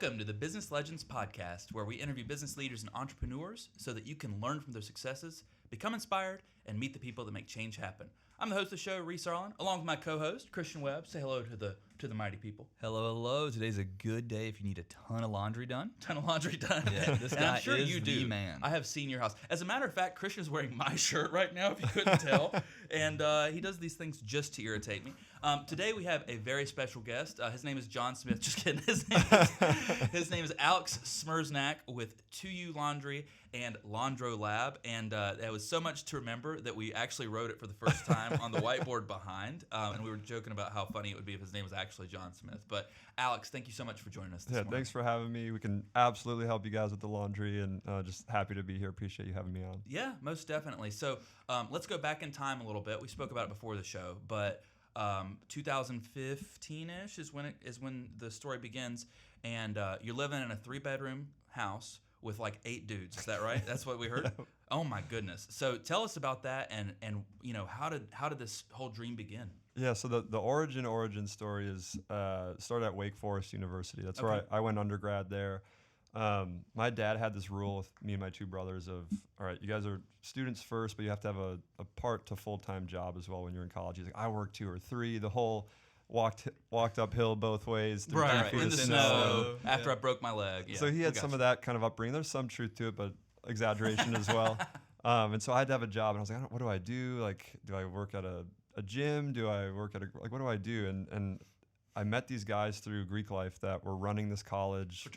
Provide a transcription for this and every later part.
Welcome to the Business Legends Podcast, where we interview business leaders and entrepreneurs so that you can learn from their successes, become inspired, and meet the people that make change happen. I'm the host of the show, Reese Arlen, along with my co-host, Christian Webb. Say hello to the mighty people. Hello. Today's a good day if you need a ton of laundry done. Yeah, this guy I'm sure is you the do. man. I have seen your house. As a matter of fact, Christian's wearing my shirt right now, if you couldn't tell. And he does these things just to irritate me. Today we have a very special guest. His name is John Smith. Just kidding. His name is Alex Smereczniak with 2U Laundry and Laundro Lab. And it was so much to remember that we actually wrote it for the first time on the whiteboard behind. And we were joking about how funny it would be if his name was actually John Smith. But Alex, thank you so much for joining us this morning. Thanks for having me. We can absolutely help you guys with the laundry, and just happy to be here. Appreciate you having me on. Yeah, most definitely. So let's go back in time a little bit. We spoke about it before the show, but 2015-ish is when the story begins, and you're living in a 3-bedroom house with like 8 dudes. Is that right? That's what we heard. Yeah. Oh my goodness. So tell us about that, and you know, how did this whole dream begin? Yeah, so the origin story is started at Wake Forest University. That's where Okay. I went undergrad there. My dad had this rule with me and my 2 brothers of, all right, you guys are students first, but you have to have a part to full-time job as well when you're in college. He's like, I work 2 or 3. The whole walked uphill both ways. Through 3 feet in of the snow after I broke my leg. Yeah, So he had some of that kind of upbringing. There's some truth to it, but exaggeration as well. And so I had to have a job, and I was like, what do I do? Like, do I work at a gym? Do I work at what do I do? And I met these guys through Greek life that were running this college.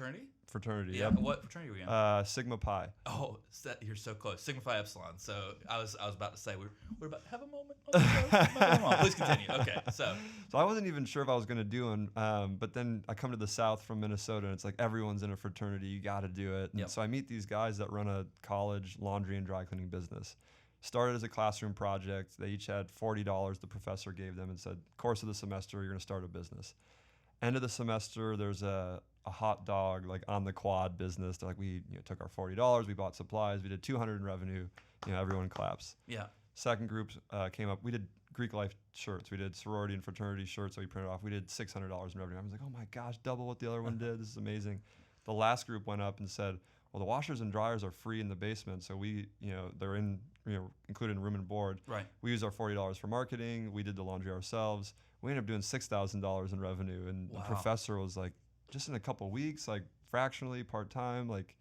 Fraternity, Yeah. yep. What fraternity were you in? Sigma Pi. Oh, you're so close. Sigma Phi Epsilon. So I was about to say we're about to have a moment on the show. Please continue. Okay, so I wasn't even sure if I was going to do one, but then I come to the South from Minnesota, and it's like everyone's in a fraternity. You got to do it. And Yep. so I meet these guys that run a college laundry and dry cleaning business. Started as a classroom project. They each had $40 the professor gave them and said, course of the semester, you're going to start a business. End of the semester, there's a hot dog like on the quad business. They're like, we took our $40, we bought supplies, we did 200 in revenue. Everyone claps. yeah. Second group came up. We did Greek life shirts. We did sorority and fraternity shirts that we printed off. We did $600 in revenue. I was like, oh my gosh, double what the other one did. This is amazing. The last group went up and said, well, the washers and dryers are free in the basement, so we, they're included in room and board. Right. We used our $40 for marketing. We did the laundry ourselves. We ended up doing $6,000 in revenue, and Wow. the professor was like, just in a couple weeks, like fractionally, part-time, like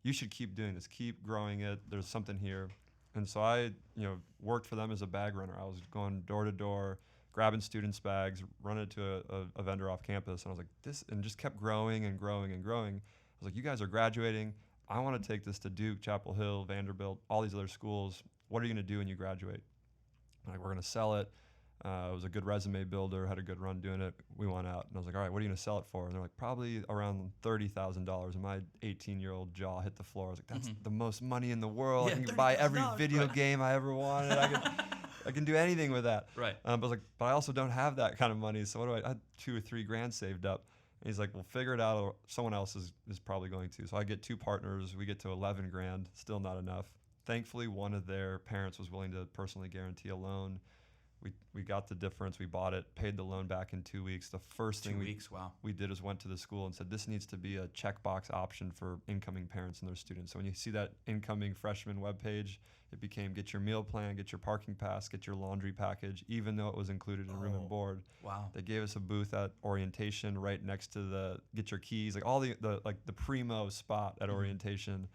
you should keep doing this, keep growing it. There's something here. And so I, worked for them as a bag runner. I was going door to door, grabbing students' bags, running it to a vendor off campus. And I was like, this, and just kept growing and growing and growing. I was like, you guys are graduating. I want to take this to Duke, Chapel Hill, Vanderbilt, all these other schools. What are you going to do when you graduate? Like, we're going to sell it. It was a good resume builder, had a good run doing it. We went out, and I was like, all right, what are you going to sell it for? And they're like, probably around $30,000. And my 18-year-old jaw hit the floor. I was like, that's the most money in the world. Yeah, I can buy every $30,000, video right. game I ever wanted. I can do anything with that. Right. But I was like, but I also don't have that kind of money. So what do I had $2 or $3 grand saved up. And he's like, well, figure it out, or someone else is probably going to. So I get 2 partners. We get to 11 grand, still not enough. Thankfully, one of their parents was willing to personally guarantee a loan. We got the difference. We bought it, paid the loan back in 2 weeks. The first thing Wow. we did is went to the school and said, this needs to be a checkbox option for incoming parents and their students. So when you see that incoming freshman webpage, it became get your meal plan, get your parking pass, get your laundry package, even though it was included in room and board. Wow. They gave us a booth at orientation right next to the get your keys, like all the primo spot at orientation.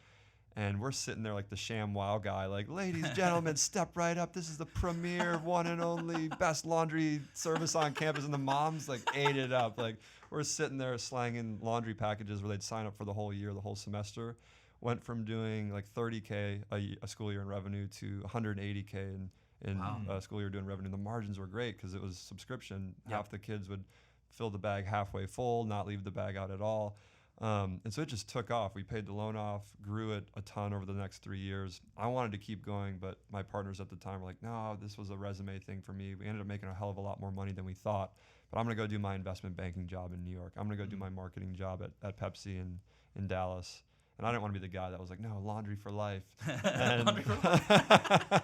And we're sitting there like the sham wow guy, like, ladies, gentlemen, step right up. This is the premier, one and only, best laundry service on campus. And the moms like ate it up. Like, we're sitting there slanging laundry packages where they'd sign up for the whole year, the whole semester. Went from doing like $30K a school year in revenue to $180K in Wow. a school year doing revenue. The margins were great because it was subscription. Yep. Half the kids would fill the bag halfway full, not leave the bag out at all. And so it just took off. We paid the loan off, grew it a ton over the next 3 years. I wanted to keep going, but my partners at the time were like, no, this was a resume thing for me. We ended up making a hell of a lot more money than we thought. But I'm going to go do my investment banking job in New York. I'm going to go do my marketing job at Pepsi in Dallas. And I didn't want to be the guy that was like, no, laundry for life. And Laundry for life.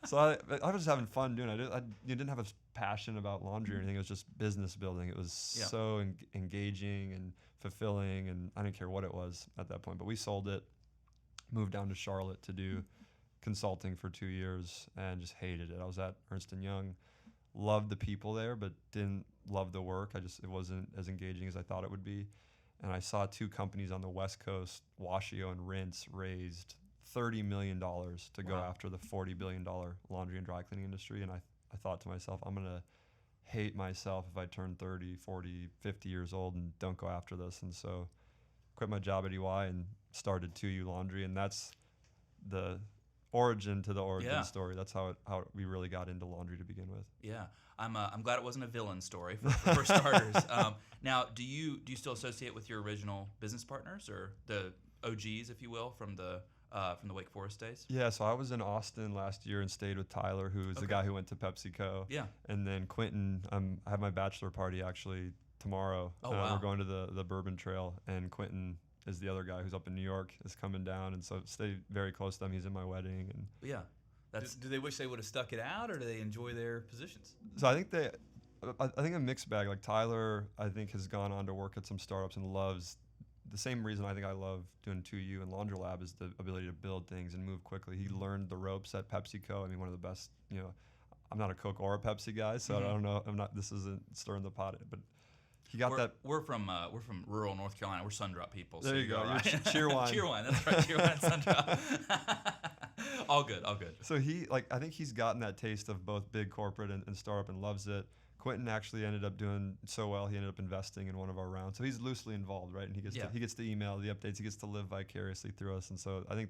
So I was just having fun doing it. You didn't have a passion about laundry or anything. It was just business building. It was so engaging and fulfilling, and I didn't care what it was at that point. But we sold it, moved down to Charlotte to do consulting for 2 years, and just hated it. I was at Ernst & Young, loved the people there, but didn't love the work. It wasn't as engaging as I thought it would be. And I saw 2 companies on the West Coast, Washio and Rinse, raised $30 million to go after the $40 billion laundry and dry cleaning industry. And I thought to myself, I'm going to hate myself if I turn 30, 40, 50 years old and don't go after this. And so quit my job at EY and started 2U Laundry. And that's the origin to the origin story. That's how we really got into laundry to begin with. Yeah, I'm glad it wasn't a villain story for starters. Now, do you still associate with your original business partners or the OGs, if you will, from the Wake Forest days? Yeah, so I was in Austin last year and stayed with Tyler, who is the guy who went to PepsiCo. Yeah, and then Quentin. I have my bachelor party actually tomorrow. Oh wow! We're going to the Bourbon Trail, and Quentin is the other guy who's up in New York, is coming down, and so stay very close to them. He's in my wedding, and yeah. Do they wish they would have stuck it out, or do they enjoy their positions? so I think a mixed bag. Like Tyler, I think has gone on to work at some startups and loves the same reason I think I love doing 2U and Laundry Lab is the ability to build things and move quickly. He learned the ropes at PepsiCo. I mean, one of the best. I'm not a Coke or a Pepsi guy, so I don't know. This isn't stirring the pot, but. We're from rural North Carolina. We're Sundrop people. There so you go. Right. Cheerwine. Cheerwine. That's right. Cheerwine, Sundrop. All good. So I think he's gotten that taste of both big corporate and startup and loves it. Quentin actually ended up doing so well. He ended up investing in one of our rounds. So he's loosely involved, right? And he gets to email the updates. He gets to live vicariously through us. And so I think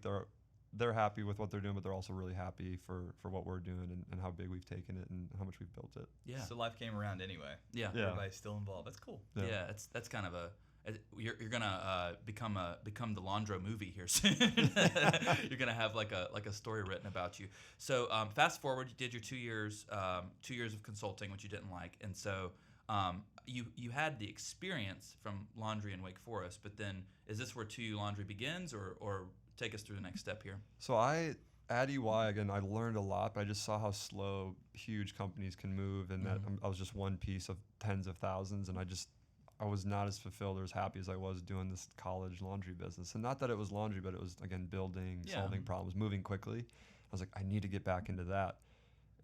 they're happy with what they're doing, but they're also really happy for what we're doing and how big we've taken it and how much we've built it. Yeah. So life came around anyway. Yeah. Everybody's still involved. That's cool. Yeah. That's kind of you're gonna become the Landro movie here soon. You're gonna have like a story written about you. So fast forward, you did your 2 years of consulting, which you didn't like, and so you had the experience from laundry in Wake Forest. But then, is this where 2U Laundry begins, or take us through the next step here? So at EY, again, I learned a lot, but I just saw how slow huge companies can move, and that I was just one piece of tens of thousands, and I was not as fulfilled or as happy as I was doing this college laundry business. And not that it was laundry, but it was, again, building, solving problems, moving quickly. I was like, I need to get back into that.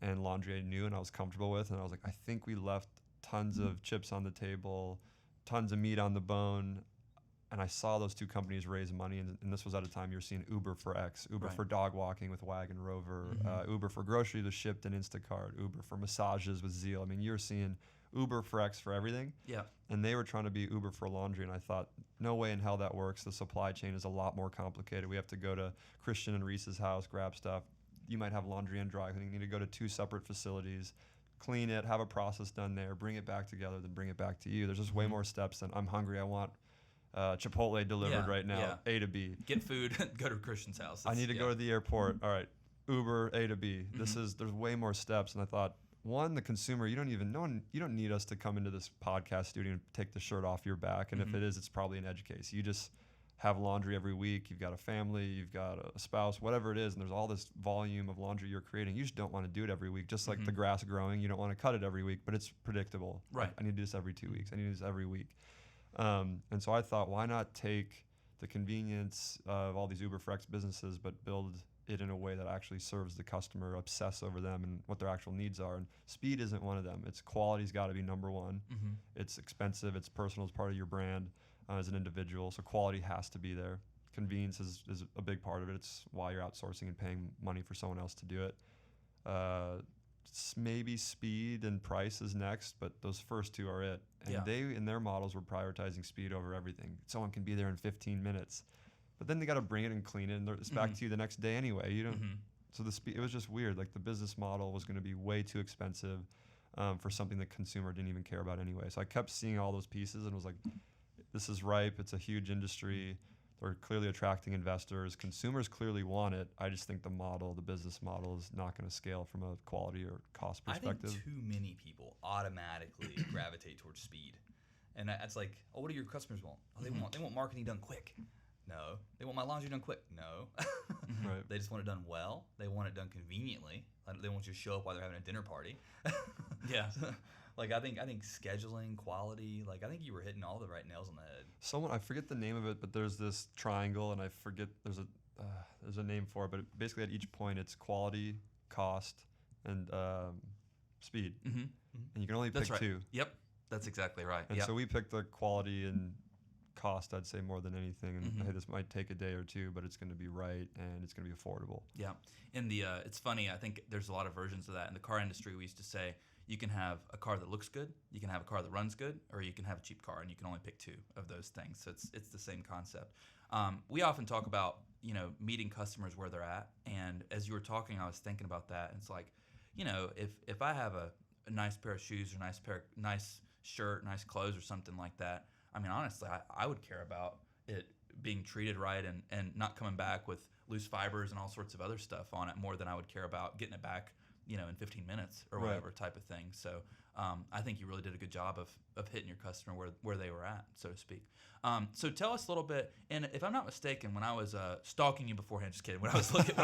And laundry I knew and I was comfortable with, and I was like, I think we left tons of chips on the table, tons of meat on the bone. And I saw those 2 companies raise money, and this was at a time you were seeing Uber for X, Uber for dog walking with Wagon Rover, Uber for groceries with Shipt and Instacart, Uber for massages with Zeal. I mean, you were seeing Uber for X for everything. Yeah. And they were trying to be Uber for laundry, and I thought, no way in hell that works. The supply chain is a lot more complicated. We have to go to Christian and Reese's house, grab stuff. You might have laundry and dry cleaning. You need to go to 2 separate facilities, clean it, have a process done there, bring it back together, then bring it back to you. There's just way more steps than I'm hungry, I want Chipotle delivered right now, A to B. Get food, go to Christian's house. I need to go to the airport. All right, Uber A to B. There's way more steps, and I thought, one, the consumer, you don't need us to come into this podcast studio and take the shirt off your back, and if it is, it's probably an edge case. You just have laundry every week. You've got a family, you've got a spouse, whatever it is, and there's all this volume of laundry you're creating. You just don't want to do it every week, just like the grass growing. You don't want to cut it every week, but it's predictable. Right. I need to do this every 2 weeks. I need to do this every week. And so I thought, why not take the convenience of all these Uber for X businesses, but build it in a way that actually serves the customer, obsess over them and what their actual needs are. And speed isn't one of them. It's quality's got to be number one. It's expensive. It's personal. It's part of your brand as an individual. So quality has to be there. Convenience is a big part of it. It's why you're outsourcing and paying money for someone else to do it. Maybe speed and price is next, but those first 2 are it. And they, in their models, were prioritizing speed over everything. Someone can be there in 15 minutes, but then they got to bring it and clean it, and it's back to you the next day anyway. You don't. So the speed, it was just weird. Like the business model was going to be way too expensive for something the consumer didn't even care about anyway. So I kept seeing all those pieces and was like, this is ripe. It's a huge industry. They're clearly attracting investors. Consumers clearly want it. I just think the business model is not going to scale from a quality or cost perspective. I think too many people automatically gravitate towards speed. And that's like, oh, what do your customers want? Oh, they want marketing done quick. No. They want my laundry done quick. No. Right. They just want it done well. They want it done conveniently. They want you to show up while they're having a dinner party. Yeah. Like I think scheduling, quality. Like I think you were hitting all the right nails on the head. Someone, I forget the name of it, but there's this triangle, and I forget there's a name for it, but basically at each point it's quality, cost, and speed, Mm-hmm. and you can only That's pick right. two. Yep. That's exactly right. And Yep. so we picked the quality and cost, I'd say, more than anything. And Mhm. hey, this might take a day or two, but it's going to be right and it's going to be affordable. Yeah. In the it's funny, I think there's a lot of versions of that. In the car industry, we used to say you can have a car that looks good, you can have a car that runs good, or you can have a cheap car, and you can only pick two of those things. So it's the same concept. We often talk about, meeting customers where they're at, and as you were talking, I was thinking about that. And it's like, if I have a nice pair of shoes or nice shirt, nice clothes or something like that, I mean, honestly, I would care about it being treated right and not coming back with loose fibers and all sorts of other stuff on it more than I would care about getting it back, in 15 minutes or Right. whatever type of thing. So I think you really did a good job of hitting your customer where they were at, so to speak. So tell us a little bit, and if I'm not mistaken, when I was stalking you beforehand, just kidding, when I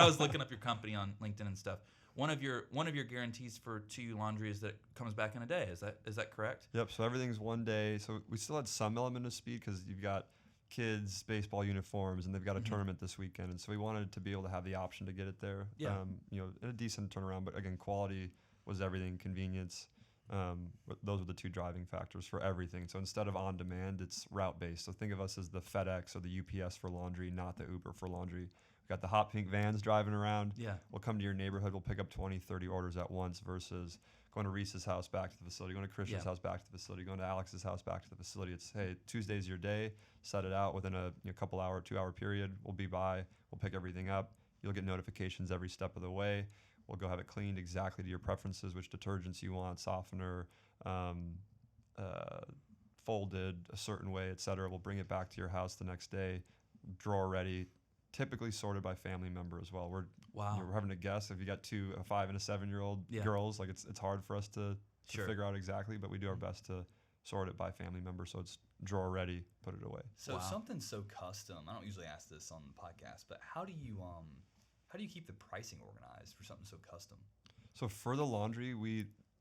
was looking up your company on LinkedIn and stuff, one of your guarantees for 2U Laundry is that it comes back in a day. Is that correct? Yep. So everything's one day. So we still had some element of speed because you've got kids' baseball uniforms and they've got a Mhm. tournament this weekend. And so we wanted to be able to have the option to get it there. Yeah. In a decent turnaround. But again, quality was everything, convenience. But those were the two driving factors for everything. So instead of on demand, it's route based. So think of us as the FedEx or the UPS for laundry, not the Uber for laundry. We've got the hot pink vans driving around. Yeah. We'll come to your neighborhood. We'll pick up 20, 30 orders at once versus going to Reese's house, back to the facility, going to Christian's Yeah. house, back to the facility, going to Alex's house, back to the facility. It's, hey, Tuesday's your day. Set it out within a couple hour, 2 hour period. We'll be by. We'll pick everything up. You'll get notifications every step of the way. We'll go have it cleaned exactly to your preferences, which detergents you want, softener, folded a certain way, etc. We'll bring it back to your house the next day, drawer ready, typically sorted by family member as well. Wow. We're having to guess if you got a 5 and a 7-year-old Yeah. girls, like it's hard for us to Sure. figure out exactly, but we do our best to sort it by family member so it's drawer ready, put it away. So Wow. something so custom. I don't usually ask this on the podcast, but how do you keep the pricing organized for something so custom? So for the laundry,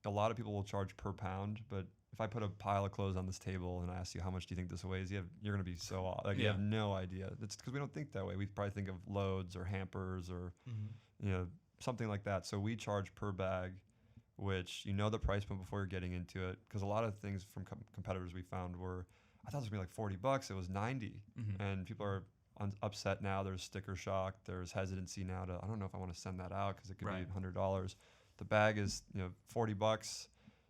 a lot of people will charge per pound, but if I put a pile of clothes on this table and I ask you how much do you think this weighs, you're going to be so off. Like you Yeah. have no idea. It's because we don't think that way. We probably think of loads or hampers or something like that. So we charge per bag, which the price point before you're getting into it. Because a lot of things from competitors we found were, I thought it was gonna be like $40. It was 90, Mhm. and people are upset now. There's sticker shock. There's hesitancy now I don't know if I want to send that out because it could Right. be $100. The bag is $40.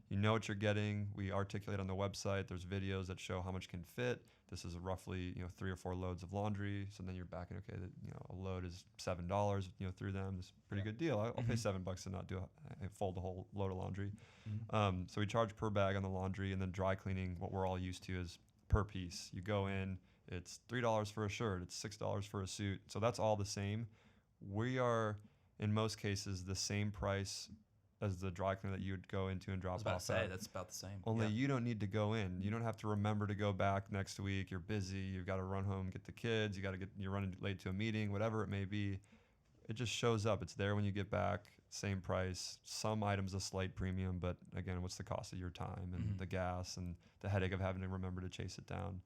You know what you're getting. We articulate on the website. There's videos that show how much can fit. This is roughly 3 or 4 loads of laundry. So then you're back in, okay, a load is $7. Through them. This is a pretty good deal. I'll pay Mhm. $7 to not fold a whole load of laundry. Mhm. So we charge per bag on the laundry, and then dry cleaning. What we're all used to is per piece. You go in. It's $3 for a shirt. It's $6 for a suit. So that's all the same. We are, in most cases, the same price as the dry cleaner that you would go into and I drop was about off to say at. that's about the same. Only Yeah. you don't need to go in. You don't have to remember to go back next week. You're busy. You've got to run home, get the kids. You're running late to a meeting, whatever it may be. It just shows up. It's there when you get back. Same price. Some items a slight premium, but again, what's the cost of your time and Mhm. the gas and the headache of having to remember to chase it down?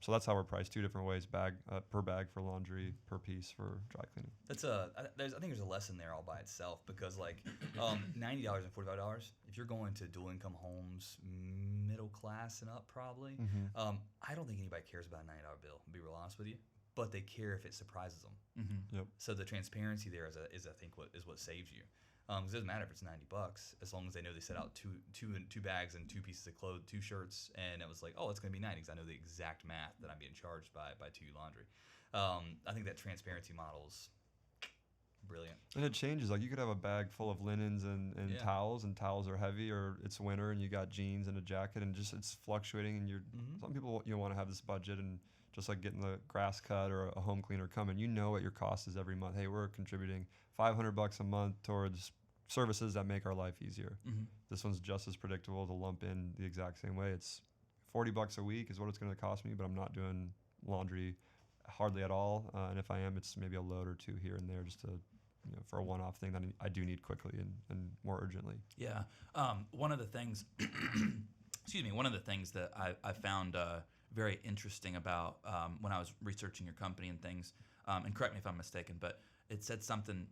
So that's how we're priced. 2 different ways: per bag for laundry, per piece for dry cleaning. That's I think there's a lesson there all by itself because like $90 and $45. If you're going to dual income homes, middle class and up probably, I don't think anybody cares about a $90 bill. To be real honest with you, but they care if it surprises them. Mhm. So the transparency there is I think what saves you. 'Cause it doesn't matter if it's $90 as long as they know they set out two bags and 2 pieces of clothes, 2 shirts, and it was like, oh, it's gonna be 90 because I know the exact math that I'm being charged by 2U Laundry. I think that transparency model's brilliant. And it changes. Like you could have a bag full of linens and Yeah. towels, and towels are heavy, or it's winter and you got jeans and a jacket, and just it's fluctuating. And some people want to have this budget and just like getting the grass cut or a home cleaner coming. You know what your cost is every month. Hey, we're contributing $500 a month towards services that make our life easier. Mhm. This one's just as predictable to lump in the exact same way. It's $40 a week is what it's going to cost me, but I'm not doing laundry hardly at all. And if I am, it's maybe a load or 2 here and there just to for a one-off thing that I do need quickly and more urgently. Yeah. One of the things, excuse me, one of the things that I found very interesting about when I was researching your company and things, and correct me if I'm mistaken, but it said something,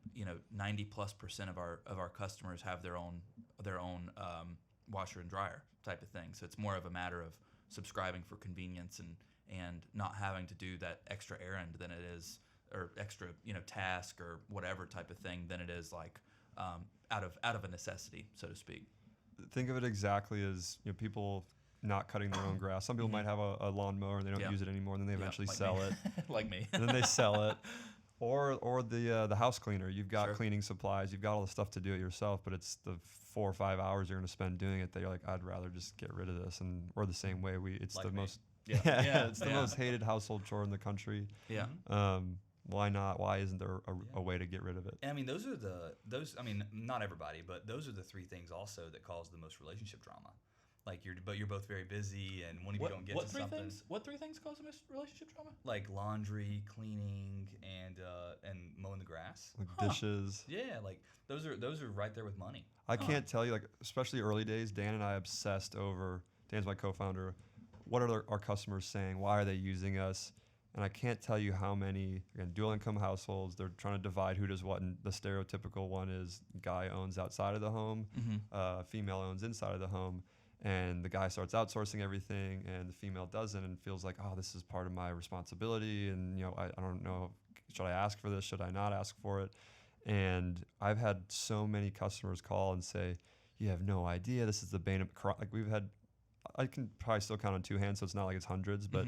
90+% of our customers have their own washer and dryer type of thing. So it's more of a matter of subscribing for convenience and not having to do that extra errand than it is, or extra task or whatever type of thing than it is like out of a necessity, so to speak. Think of it exactly as people not cutting their own grass. Some people might have a lawnmower and they don't use it anymore, and then they eventually like sell me. it. Like me. And then they sell it. Or the house cleaner. You've got Sure. cleaning supplies. You've got all the stuff to do it yourself, but it's the 4 or 5 hours you're going to spend doing it that you're like, I'd rather just get rid of this. And we're the same way. It's Like the me. most Yeah. it's the most hated household chore in the country. Yeah. Why not? Why isn't there a way to get rid of it? And I mean, not everybody, but those are the three things also that cause the most relationship drama. Like you're both very busy, and one of you don't get to something. What three things cause a relationship drama? Like laundry, cleaning, and mowing the grass. Like dishes. Yeah, like those are right there with money. I can't tell you, like, especially early days, Dan and I obsessed over, Dan's my co-founder, what are our customers saying? Why are they using us? And I can't tell you how many, again, dual income households, they're trying to divide who does what. And the stereotypical one is guy owns outside of the home, female owns inside of the home. And the guy starts outsourcing everything, and the female doesn't, and feels like, oh, this is part of my responsibility. And, I don't know, should I ask for this? Should I not ask for it? And I've had so many customers call and say, you have no idea. This is the bane of, like, we've had, I can probably still count on two hands, so it's not like it's hundreds, but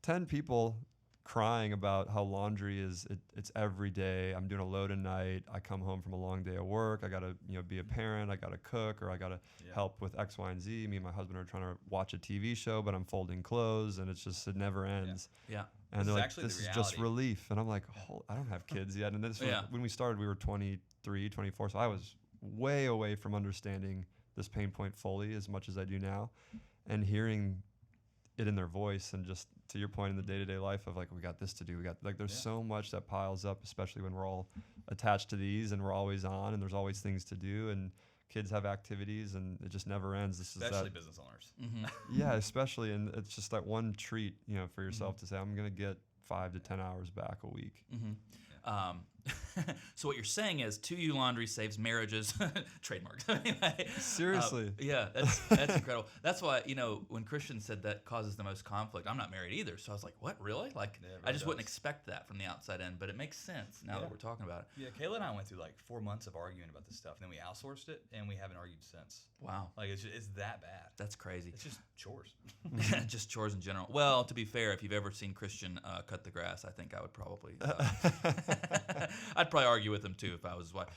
10 people crying about how laundry it's every day. I'm doing a load at night. I come home from a long day of work. I got to be a parent. I got to cook, or I got to help with X, Y, and Z. Me and my husband are trying to watch a TV show, but I'm folding clothes, and it never ends. Yeah. And This they're is like, actually this the is just reality. relief. And I'm like, I don't have kids yet. And this was, when we started, we were 23, 24. So I was way away from understanding this pain point fully as much as I do now, and hearing it in their voice, and just to your point in the day-to-day life of like, we got this to do, there's so much that piles up, especially when we're all attached to these and we're always on, and there's always things to do, and kids have activities, and it just never ends. Especially business owners. Yeah, especially, and it's just that one treat for yourself to say, I'm gonna get 5 to 10 hours back a week. So what you're saying is 2U Laundry saves marriages. Trademark. Anyway, Seriously. Yeah, that's incredible. That's why, when Christian said that causes the most conflict, I'm not married either. So I was like, what, really? Like, Yeah, it I really just wouldn't does. expect that from the outside in, but it makes sense now that we're talking about it. Yeah, Kayla and I went through like 4 months of arguing about this stuff, and then we outsourced it, and we haven't argued since. Wow. Like it's that bad. That's crazy. It's just chores. Just chores in general. Well, to be fair, if you've ever seen Christian cut the grass, I think I would probably, I'd probably argue with him too if I was his wife.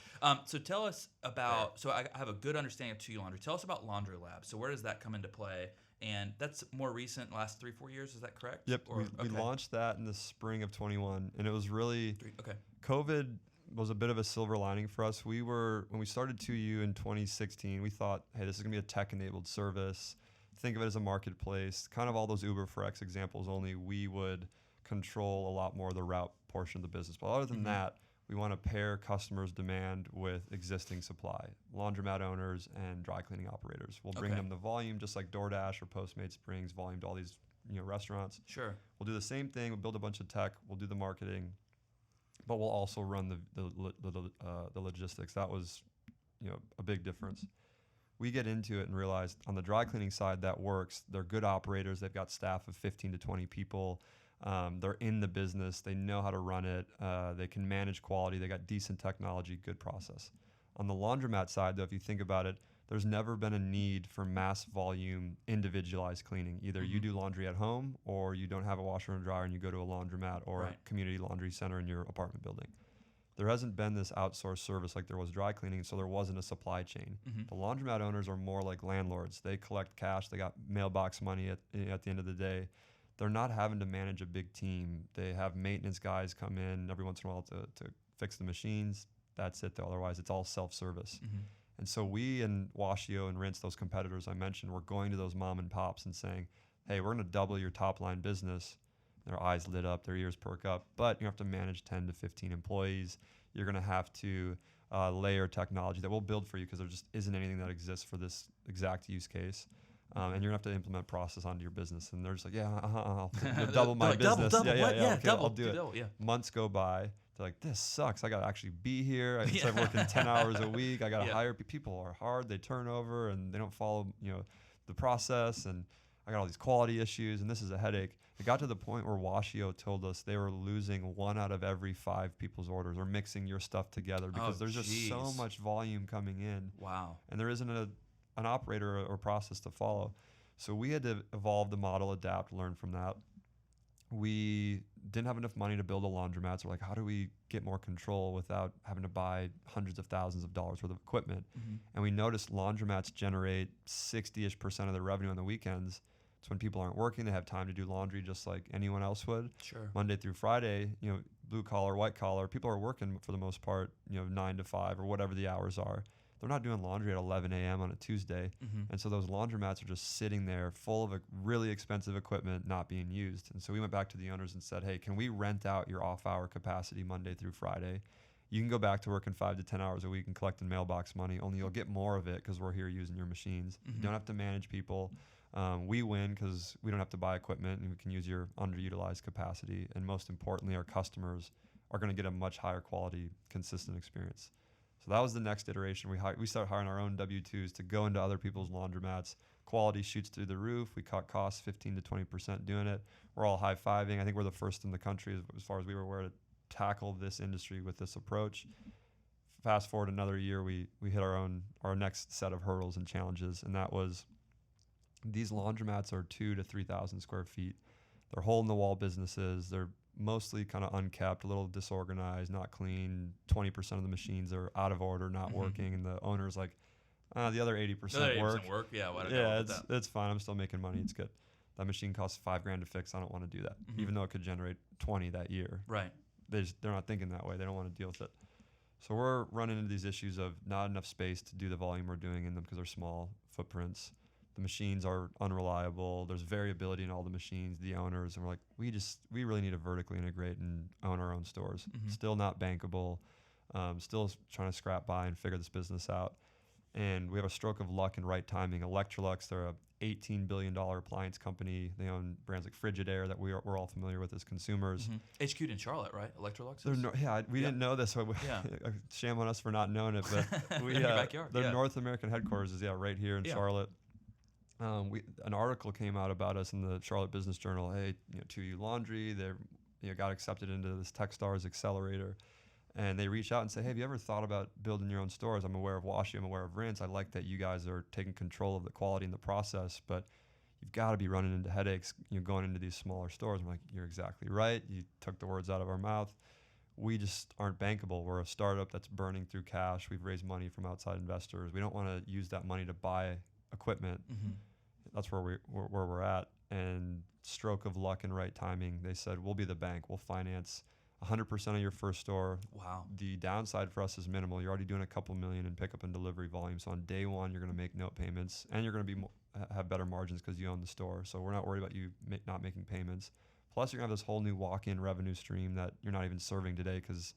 So tell us about, so I have a good understanding of 2U Laundry. Tell us about Laundry Lab. So where does that come into play? And that's more recent, last 3-4 years, is that correct? Yep, Or, we launched that in the spring of 21, and it was really, Okay. COVID was a bit of a silver lining for us. When we started 2U in 2016, we thought, hey, this is gonna be a tech-enabled service. Think of it as a marketplace, kind of all those Uber for X examples, only we would control a lot more of the route portion of the business. But other than that, we want to pair customers' demand with existing supply, laundromat owners and dry cleaning operators. We'll bring them the volume, just like DoorDash or Postmates brings volume to all these restaurants. Sure. We'll do the same thing. We'll build a bunch of tech. We'll do the marketing, but we'll also run the logistics. That was a big difference. We get into it and realize on the dry cleaning side that works. They're good operators. They've got staff of 15 to 20 people. They're in the business. They know how to run it. They can manage quality. They got decent technology, good process. On the laundromat side, though, if you think about it, there's never been a need for mass volume, individualized cleaning. Either you do laundry at home, or you don't have a washer and dryer and you go to a laundromat or a community laundry center in your apartment building. There hasn't been this outsourced service like there was dry cleaning, so there wasn't a supply chain. The laundromat owners are more like landlords. They collect cash. They got mailbox money at the end of the day. They're not having to manage a big team. They have maintenance guys come in every once in a while to fix the machines. That's it, though. Otherwise, it's all self-service. And so we and Washio and Rinse, those competitors I mentioned, we're going to those mom and pops and saying, hey, we're going to double your top line business. Their eyes lit up, their ears perk up, but you have to manage 10 to 15 employees. you're going to have to layer technology that we'll build for you because there just isn't anything that exists for this exact use case. And you're gonna have to implement process onto your business. And they're just like, yeah, I'll double my business. Double, yeah, what? okay, Double, I'll do it. double, yeah. Months go by. They're like, this sucks. I gotta actually be here. Instead of working 10 hours a week, I gotta hire people. Are hard. They turn over and they don't follow, the process. And I got all these quality issues. And this is a headache. It got to the point where Washio told us they were losing 1 out of every 5 people's orders or mixing your stuff together because there's just so much volume coming in. Wow. And there isn't an operator or process to follow. So we had to evolve the model, adapt, learn from that. We didn't have enough money to build a laundromat. So we're like, how do we get more control without having to buy hundreds of thousands of dollars worth of equipment? Mm-hmm. And we noticed laundromats generate 60-ish% of their revenue on the weekends. It's when people aren't working, they have time to do laundry just like anyone else would. Sure. Monday through Friday, blue collar, white collar, people are working for the most part, 9 to 5 or whatever the hours are. They're not doing laundry at 11 a.m. on a Tuesday. Mm-hmm. And so those laundromats are just sitting there full of really expensive equipment not being used. And so we went back to the owners and said, hey, can we rent out your off-hour capacity Monday through Friday? You can go back to working 5 to 10 hours a week and collecting mailbox money, only you'll get more of it because we're here using your machines. Mm-hmm. You don't have to manage people. We win because we don't have to buy equipment and we can use your underutilized capacity. And most importantly, our customers are going to get a much higher quality, consistent experience. So that was the next iteration. We started hiring our own W-2s to go into other people's laundromats. Quality shoots through the roof. We cut costs 15 to 20% doing it. We're all high-fiving. I think we're the first in the country as far as we were aware to tackle this industry with this approach. Fast forward another year, we hit our next set of hurdles and challenges, and that was these laundromats are 2,000 to 3,000 square feet. They're hole-in-the-wall businesses. They're mostly kind of unkept, a little disorganized, not clean. 20% of the machines are out of order, not working, and the owner's like, the other 80% work. Yeah, why don't I it's fine. I'm still making money. It's good. That machine costs $5,000 to fix. I don't want to do that, even though it could generate 20 that year. Right. They're not thinking that way. They don't want to deal with it. So we're running into these issues of not enough space to do the volume we're doing in them because they're small footprints. The machines are unreliable. There's variability in all the machines, the owners, and we're like, we really need to vertically integrate and own our own stores. Still not bankable. Still trying to scrap by and figure this business out. And we have a stroke of luck and right timing. Electrolux, they're a $18 billion appliance company. They own brands like Frigidaire that we're all familiar with as consumers. HQ'd in Charlotte, right? Electrolux? We didn't know this. So shame on us for not knowing it. But in your backyard. Their North American headquarters is right here in Charlotte. An article came out about us in the Charlotte Business Journal. Hey, 2U Laundry, they got accepted into this Techstars accelerator, and they reach out and say, hey, have you ever thought about building your own stores? I'm aware of Washi, I'm aware of Rinse. I like that you guys are taking control of the quality and the process, but you've got to be running into headaches, going into these smaller stores. I'm like, you're exactly right. You took the words out of our mouth. We just aren't bankable. We're a startup that's burning through cash. We've raised money from outside investors. We don't want to use that money to buy equipment. That's where we're at. And stroke of luck and right timing, they said, we'll be the bank. We'll finance 100% of your first store. Wow. The downside for us is minimal. You're already doing a couple million in pickup and delivery volume. So on day one, you're going to make note payments, and you're going to have better margins because you own the store. So we're not worried about you not making payments. Plus, you're going to have this whole new walk-in revenue stream that you're not even serving today because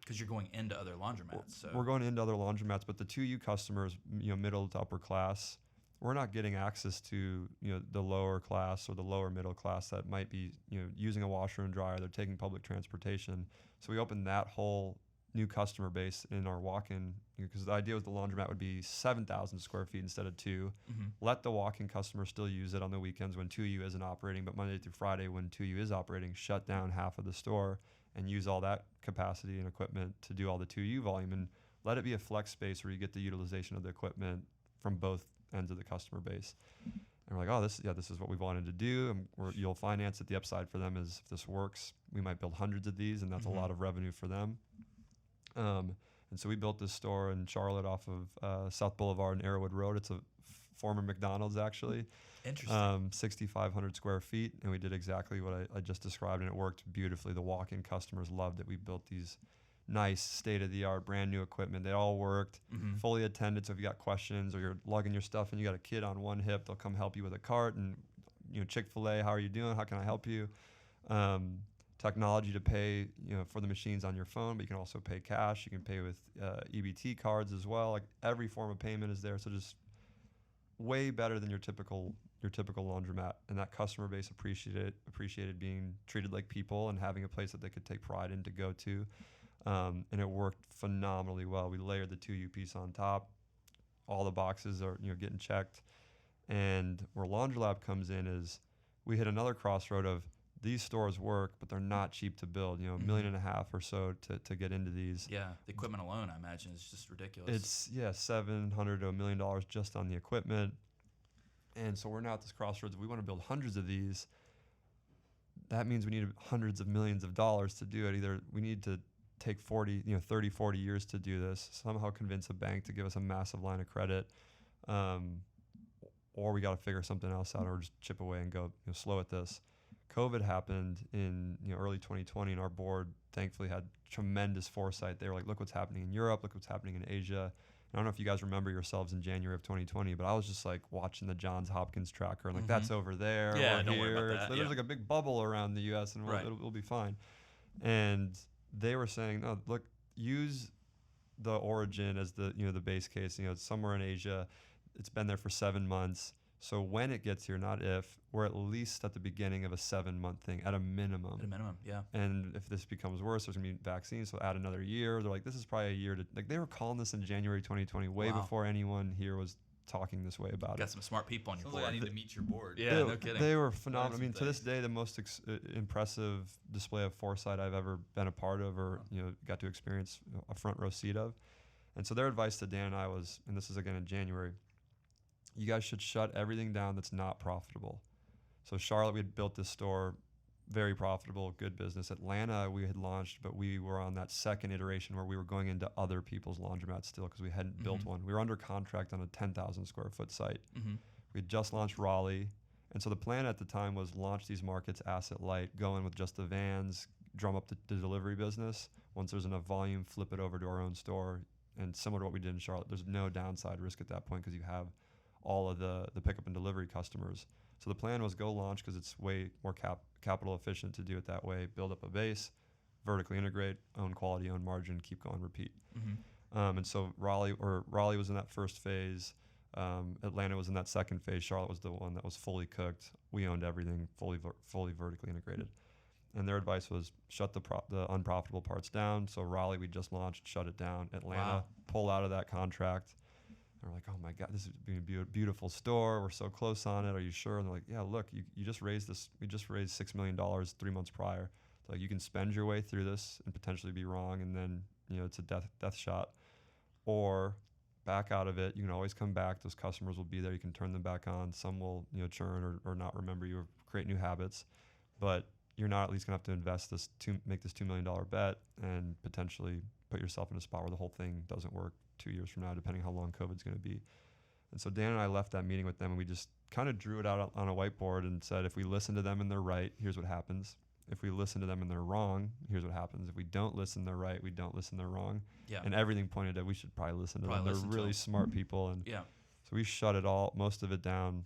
you're going into other laundromats. So. We're going into other laundromats, but the 2U customers, middle to upper class, we're not getting access to the lower class or the lower middle class that might be using a washer and dryer. They're taking public transportation. So we opened that whole new customer base in our walk-in because the idea with the laundromat would be 7,000 square feet instead of 2. Let the walk-in customer still use it on the weekends when 2U isn't operating, but Monday through Friday when 2U is operating, shut down half of the store and use all that capacity and equipment to do all the 2U volume, and let it be a flex space where you get the utilization of the equipment from both ends of the customer base. And we're like, this is what we wanted to do. And you'll finance it. The upside for them is if this works, we might build hundreds of these, and that's a lot of revenue for them. And so we built this store in Charlotte off of South Boulevard and Arrowwood Road. It's a former McDonald's, actually. Interesting. 6,500 square feet, and we did exactly what I just described, and it worked beautifully. The walk-in customers loved it. We built these nice state-of-the-art brand new equipment. They all worked, fully attended. So if you got questions or you're lugging your stuff and you got a kid on one hip, they'll come help you with a cart. And Chick-fil-A, how are you doing? How can I help you? technology to pay, for the machines on your phone, but you can also pay cash. You can pay with EBT cards as well. Like every form of payment is there. So just way better than your typical laundromat. And that customer base appreciated being treated like people and having a place that they could take pride in to go to. And it worked phenomenally well. We layered the 2U piece on top. All the boxes are getting checked. And where Laundry Lab comes in is we hit another crossroad of these stores work, but they're not cheap to build. $1.5 million or so to get into these. Yeah, the equipment alone, I imagine, is just ridiculous. It's $700 to $1 million just on the equipment. And so we're now at this crossroads. If we want to build hundreds of these, that means we need hundreds of millions of dollars to do it. Either we need to take 30, 40 years to do this, somehow convince a bank to give us a massive line of credit, or we got to figure something else out, or just chip away and go slow at this. COVID happened in early 2020, and our board thankfully had tremendous foresight. They were like, look what's happening in Europe, look what's happening in Asia. I don't know if you guys remember yourselves in January of 2020, but I was just like watching the Johns Hopkins tracker and like, that's over there. Yeah, or don't here. worry about that. There's like a big bubble around the US and we'll be fine. And they were saying, no, look, use the origin as the base case. It's somewhere in Asia. It's been there for 7 months. So when it gets here, not if, we're at least at the beginning of a 7-month thing at a minimum. At a minimum, yeah. And if this becomes worse, there's gonna be vaccines, so add another year. They're like, this is probably a year to, like, they were calling this in January 2020, way before anyone here was talking this way about it. Got some smart people on your Sounds board. like I need to meet your board. Yeah, no kidding. They were phenomenal. I Learn mean, some to this things. day, the most impressive display of foresight I've ever been a part of, or got to experience a front row seat of. And so their advice to Dan and I was, and this is again in January, you guys should shut everything down that's not profitable. So Charlotte, we had built this store, very profitable, good business. Atlanta, we had launched, but we were on that second iteration where we were going into other people's laundromats still because we hadn't built one. We were under contract on a 10,000 square foot site. We had just launched Raleigh. And so the plan at the time was launch these markets asset light, go in with just the vans, drum up the delivery business. Once there's enough volume, flip it over to our own store. And similar to what we did in Charlotte, there's no downside risk at that point because you have all of the pickup and delivery customers. So the plan was go launch because it's way more capital efficient to do it that way, build up a base, vertically integrate, own quality, own margin, keep going, repeat. And so Raleigh was in that first phase. Atlanta was in that second phase. Charlotte was the one that was fully cooked. We owned everything, fully vertically integrated. And their advice was shut the unprofitable parts down. So Raleigh, we just launched, shut it down. Atlanta, pull out of that contract. They're like, oh my God, this is being a beautiful store. We're so close on it. Are you sure? And they're like, yeah, look, you just raised this. We just raised $6 million 3 months prior. So like, you can spend your way through this and potentially be wrong, and then it's a death shot, or back out of it. You can always come back. Those customers will be there. You can turn them back on. Some will churn or not remember you or create new habits, but you're not at least gonna have to invest make this $2 million bet and potentially put yourself in a spot where the whole thing doesn't work 2 years from now, depending how long COVID's going to be. And so Dan and I left that meeting with them, and we just kind of drew it out on a whiteboard and said, if we listen to them and they're right, here's what happens. If we listen to them and they're wrong, here's what happens. If we don't listen, they're right. We don't listen, they're wrong. Yeah. And everything pointed at we should probably listen to them. They're really smart people. And yeah. So we shut most of it down.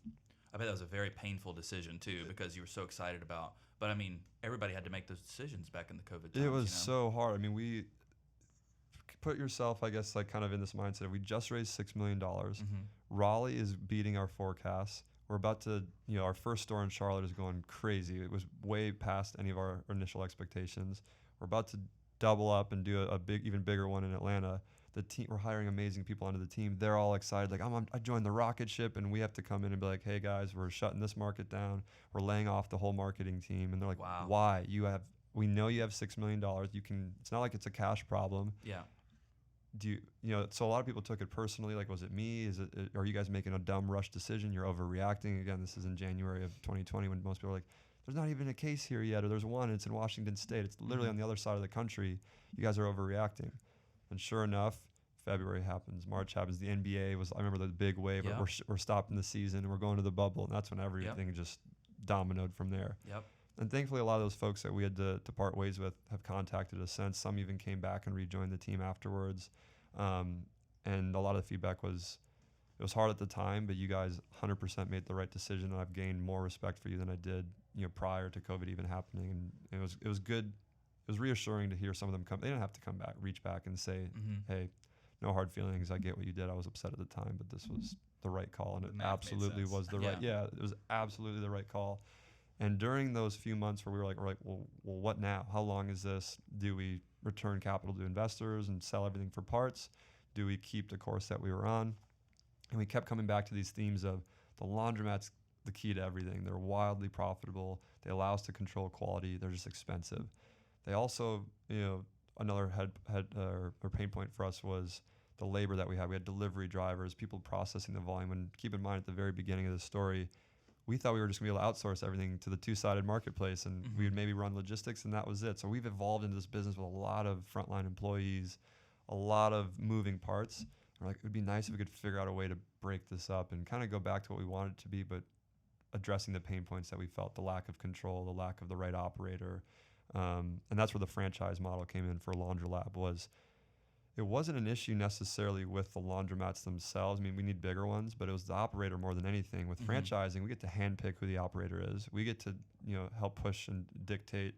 I bet that was a very painful decision too, because you were so excited about. But I mean, everybody had to make those decisions back in the COVID times. It was so hard. I mean, we put yourself, I guess, like kind of in this mindset. We just raised $6 million. Raleigh is beating our forecasts. We're about to, our first store in Charlotte is going crazy. It was way past any of our initial expectations. We're about to double up and do even bigger one in Atlanta. The team, we're hiring amazing people onto the team. They're all excited. Like, I joined the rocket ship, and we have to come in and be like, hey guys, we're shutting this market down. We're laying off the whole marketing team. And they're like, wow. Why? We know you have $6 million. It's not like it's a cash problem. Yeah. So a lot of people took it personally. Like, was it me? Are you guys making a dumb rush decision? You're overreacting. Again, this is in January of 2020 when most people are like, there's not even a case here yet, or there's one, it's in Washington State. It's literally on the other side of the country. You guys are overreacting. And sure enough, February happens, March happens. The NBA I remember the big wave. Yeah. We're stopping the season, and we're going to the bubble, and that's when everything just dominoed from there. Yep. And thankfully, a lot of those folks that we had to part ways with have contacted us since. Some even came back and rejoined the team afterwards. And a lot of the feedback was, it was hard at the time, but you guys 100% made the right decision, and I've gained more respect for you than I did, prior to COVID even happening. And it was good. It was reassuring to hear some of them come. They didn't have to come back, reach back, and say, "Hey, no hard feelings. I get what you did. I was upset at the time, but this was the right call, and it absolutely was the right. Yeah, it was absolutely the right call." And during those few months where we were like, well, what now? How long is this? Do we return capital to investors and sell everything for parts? Do we keep the course that we were on? And we kept coming back to these themes of the laundromat's the key to everything. They're wildly profitable. They allow us to control quality. They're just expensive. They also, another or pain point for us was the labor that we had. We had delivery drivers, people processing the volume. And keep in mind, at the very beginning of the story, we thought we were just going to be able to outsource everything to the two-sided marketplace, and we would maybe run logistics, and that was it. So we've evolved into this business with a lot of frontline employees, a lot of moving parts. We're like, it would be nice if we could figure out a way to break this up and kind of go back to what we wanted it to be, but addressing the pain points that we felt, the lack of control, the lack of the right operator. And that's where the franchise model came in for LaundroLab. It wasn't an issue necessarily with the laundromats themselves. I mean, we need bigger ones, but it was the operator more than anything. With franchising, we get to handpick who the operator is. We get to, help push and dictate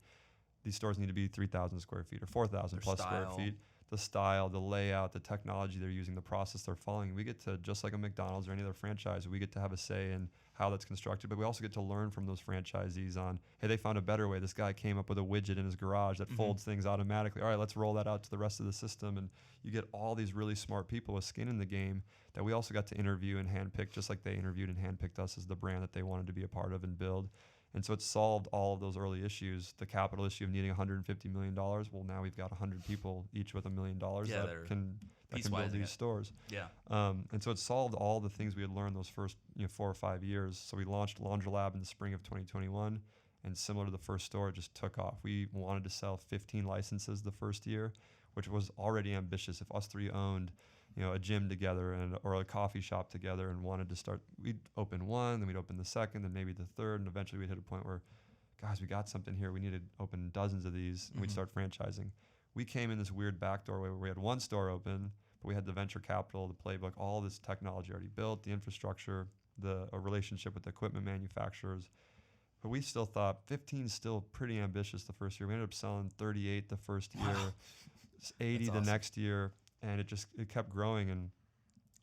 these stores need to be 3,000 square feet or 4,000 plus square feet. The style, the layout, the technology they're using, the process they're following. We get to, just like a McDonald's or any other franchise, we get to have a say in how that's constructed, but we also get to learn from those franchisees on, hey, they found a better way. This guy came up with a widget in his garage that folds things automatically. All right, let's roll that out to the rest of the system. And you get all these really smart people with skin in the game that we also got to interview and handpick, just like they interviewed and handpicked us as the brand that they wanted to be a part of and build. And so it solved all of those early issues. The capital issue of needing $150 million. Well, now we've got 100 people each with $1 million that can build these stores. Yeah. And so it solved all the things we had learned those first 4 or 5 years. So we launched LaundroLab in the spring of 2021, and similar to the first store, it just took off. We wanted to sell 15 licenses the first year, which was already ambitious. If us three owned a gym together or a coffee shop together and wanted to start, we'd open one, then we'd open the second, then maybe the third, and eventually we'd hit a point where, guys, we got something here. We need to open dozens of these, and we'd start franchising. We came in this weird backdoor way where we had one store open, but we had the venture capital, the playbook, all this technology already built, the infrastructure, a relationship with the equipment manufacturers. But we still thought 15 is still pretty ambitious the first year. We ended up selling 38 the first year, 80 the next year. And it kept growing, and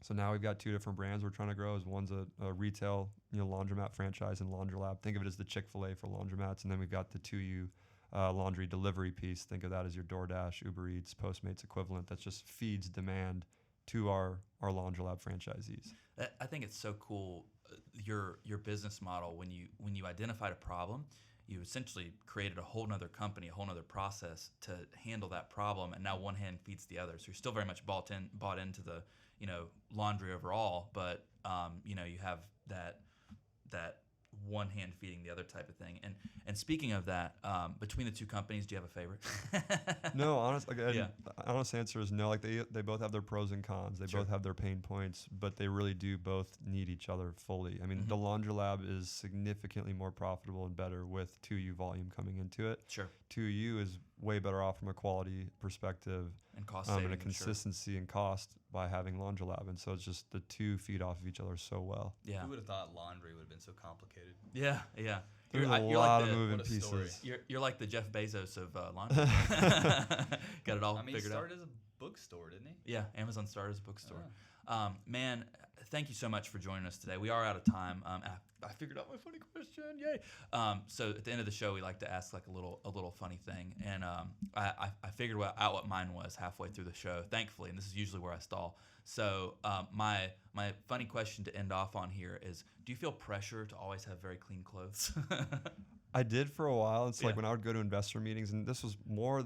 so now we've got 2 different brands we're trying to grow. One's a retail, laundromat franchise and LaundroLab. Think of it as the Chick-fil-A for laundromats, and then we've got the 2U laundry delivery piece. Think of that as your DoorDash, Uber Eats, Postmates equivalent. That just feeds demand to our LaundroLab franchisees. I think it's so cool. Your business model, when you identified a problem, you essentially created a whole nother company, a whole nother process to handle that problem, and now one hand feeds the other. So you're still very much bought into the laundry overall, but you have that one hand feeding the other type of thing. And speaking of that, between the two companies, do you have a favorite? No, honest answer is no. Like they both have their pros and cons. They both have their pain points, but they really do both need each other fully. I mean, the LaundroLab is significantly more profitable and better with 2U volume coming into it. Sure. 2U is way better off from a quality perspective and cost saving, and a consistency and cost by having LaundroLab. And so it's just the two feed off of each other so well. Yeah. Who would have thought laundry would have been so complicated? Yeah, yeah. There's a lot of moving pieces. You're like the Jeff Bezos of laundry. Got it all figured out. He started as a bookstore, didn't he? Yeah, Amazon started as a bookstore. Man, thank you so much for joining us today. We are out of time. I figured out my funny question. Yay! So at the end of the show, we like to ask like a little funny thing, and I figured out what mine was halfway through the show, thankfully, and this is usually where I stall. So my funny question to end off on here is: do you feel pressure to always have very clean clothes? I did for a while. It's like when I would go to investor meetings, and this was more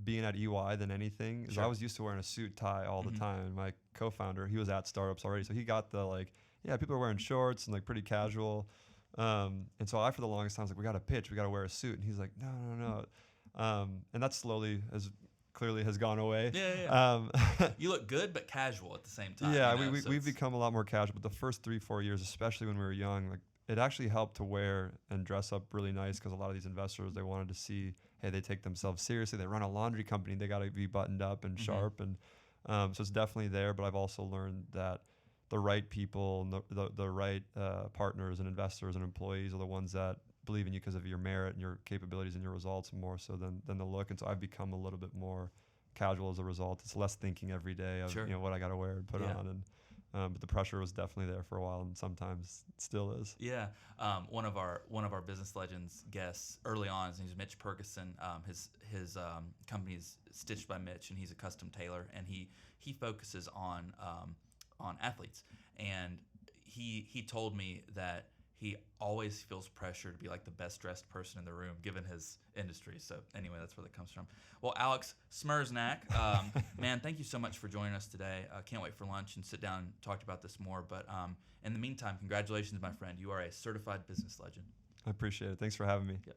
being at EY than anything, is I was used to wearing a suit tie all the time. And my co-founder, he was at startups already, so he got the people are wearing shorts and pretty casual. And so I, for the longest time, was like, we got to pitch, we got to wear a suit. And he's like, no. And that slowly has gone away. Yeah. You look good, but casual at the same time. Yeah, we've become a lot more casual. But the first 3-4 years, especially when we were young, it actually helped to wear and dress up really nice, because a lot of these investors, they wanted to see, hey, they take themselves seriously. They run a laundry company. They got to be buttoned up and sharp. And so it's definitely there. But I've also learned that the right people, and the right partners and investors and employees are the ones that believe in you because of your merit and your capabilities and your results more so than the look. And so I've become a little bit more casual as a result. It's less thinking every day of what I got to wear and put on. And but the pressure was definitely there for a while, and sometimes it still is. Yeah, one of our business legends guests early on, his name's Mitch Perkison. His company is Stitched by Mitch, and he's a custom tailor, and he focuses on athletes. And he told me that he always feels pressure to be like the best dressed person in the room, given his industry. So anyway, that's where that comes from. Well, Alex Smereczniak, man, thank you so much for joining us today. Can't wait for lunch and sit down and talk about this more. But in the meantime, congratulations, my friend. You are a certified business legend. I appreciate it. Thanks for having me. Yep.